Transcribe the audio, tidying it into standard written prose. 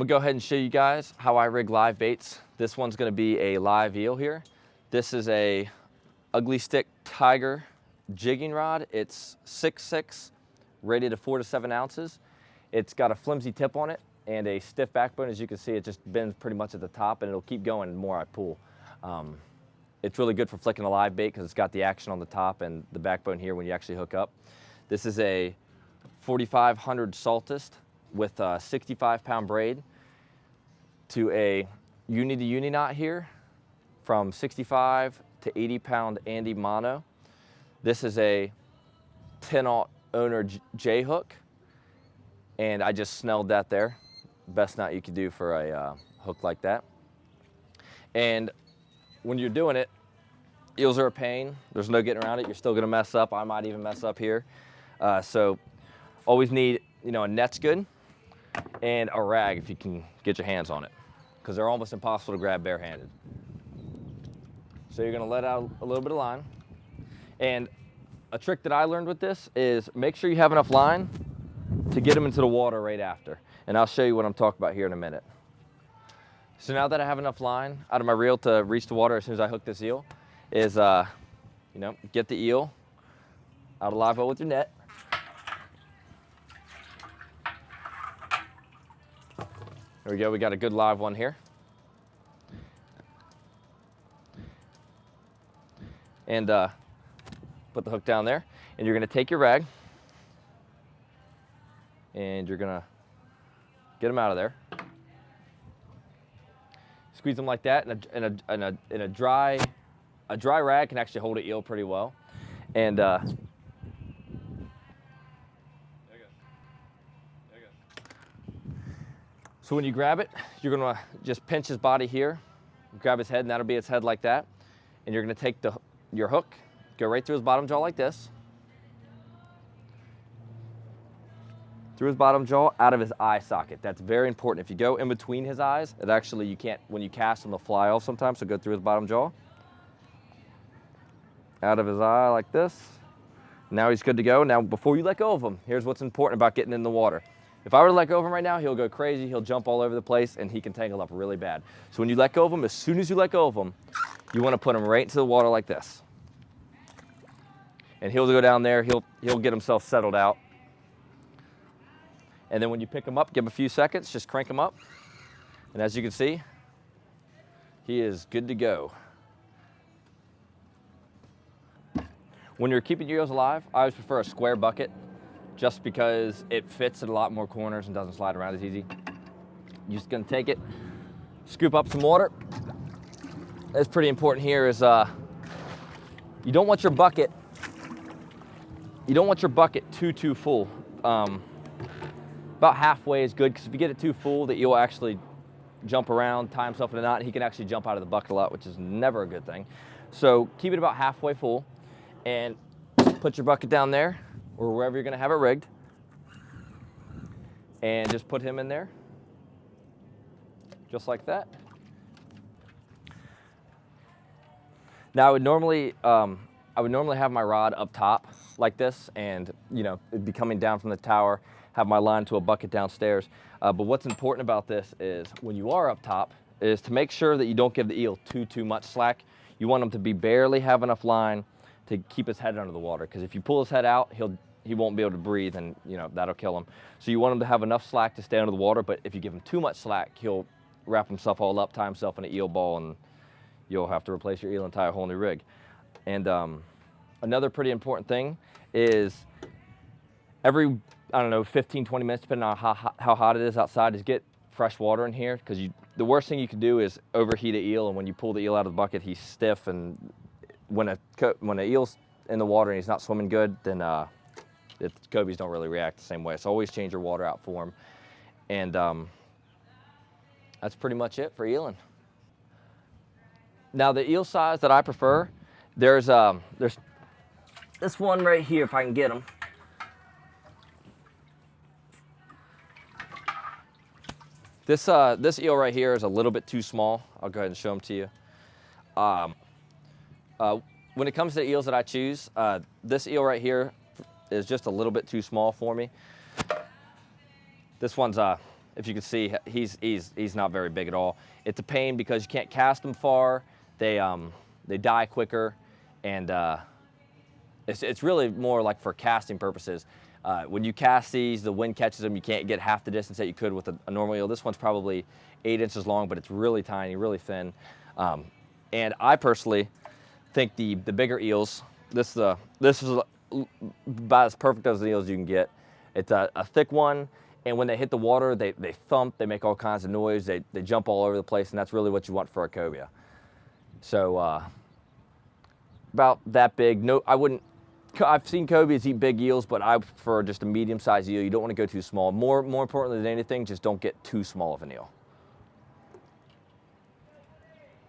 gonna go ahead and show you guys how I rig live baits. This one's gonna be a live eel here. This is a Ugly Stick Tiger jigging rod. It's 6'6", rated to 4 to 7 ounces. It's got a flimsy tip on it and a stiff backbone. As you can see, it just bends pretty much at the top, and it'll keep going the more I pull. It's really good for flicking a live bait because it's got the action on the top and the backbone here when you actually hook up. This is a 4500 Saltist with a 65-pound braid to a uni to uni knot here from 65 to 80-pound Andy mono. This is a 10-aught owner J hook, and I just snelled that there. Best knot you could do for a hook like that. And when you're doing it, eels are a pain. There's no getting around it. You're still gonna mess up. I might even mess up here. So always need, a net's good, and a rag if you can get your hands on it, because they're almost impossible to grab barehanded. So you're gonna let out a little bit of line. And a trick that I learned with this is make sure you have enough line to get them into the water right after. And I'll show you what I'm talking about here in a minute. So now that I have enough line out of my reel to reach the water as soon as I hook this eel, is get the eel out of live well with your net. There we go, we got a good live one here. And put the hook down there, and you're gonna take your rag and you're gonna get them out of there. Squeeze them like that, and a dry rag can actually hold an eel pretty well. And there you go. So when you grab it, you're gonna just pinch his body here, grab his head, and that'll be his head like that. And you're gonna take your hook, go right through his bottom jaw like this. Through his bottom jaw, out of his eye socket. That's very important. If you go in between his eyes, it actually, you can't, when you cast them, they'll fly off sometimes, so go through his bottom jaw. Out of his eye like this. Now he's good to go. Now, before you let go of him, here's what's important about getting in the water. If I were to let go of him right now, he'll go crazy, he'll jump all over the place, and he can tangle up really bad. So when you let go of him, as soon as you let go of him, you wanna put him right into the water like this. And he'll go down there, he'll get himself settled out. And then when you pick him up, give him a few seconds, just crank him up. And as you can see, he is good to go. When you're keeping your eels alive, I always prefer a square bucket just because it fits in a lot more corners and doesn't slide around as easy. You're just gonna take it, scoop up some water. That's pretty important here is you don't want your bucket too full. About halfway is good, because if you get it too full, the eel will actually jump around, tie himself in a knot, and he can actually jump out of the bucket a lot, which is never a good thing. So keep it about halfway full, and put your bucket down there, or wherever you're gonna have it rigged, and just put him in there, just like that. Now I would normally have my rod up top like this, and it'd be coming down from the tower, have my line to a bucket downstairs. But what's important about this is when you are up top is to make sure that you don't give the eel too much slack. You want him to be barely have enough line to keep his head under the water, because if you pull his head out, he won't be able to breathe, and that'll kill him. So you want him to have enough slack to stay under the water, but if you give him too much slack, he'll wrap himself all up, tie himself in an eel ball, and you'll have to replace your eel and tie a whole new rig. And another pretty important thing is every, 15, 20 minutes, depending on how hot it is outside, is get fresh water in here, because the worst thing you can do is overheat an eel, and when you pull the eel out of the bucket, he's stiff, and when an eel's in the water and he's not swimming good, then cobias don't really react the same way. So always change your water out for him. And that's pretty much it for eeling. Now the eel size that I prefer, there's this one right here, if I can get him. This eel right here is a little bit too small. I'll go ahead and show them to you. When it comes to eels that I choose, this eel right here is just a little bit too small for me. This one's if you can see, he's not very big at all. It's a pain because you can't cast them far. They die quicker, and it's really more like for casting purposes. When you cast these, the wind catches them. You can't get half the distance that you could with a normal eel. This one's probably 8 inches long, but it's really tiny, really thin. And I personally think the bigger eels, this is about as perfect as the eels you can get. It's a thick one, and when they hit the water, they thump, they make all kinds of noise, they jump all over the place, and that's really what you want for a cobia. So about that big. No, I wouldn't. I've seen cobias eat big eels, but I prefer just a medium-sized eel. You don't want to go too small. More importantly than anything, just don't get too small of an eel.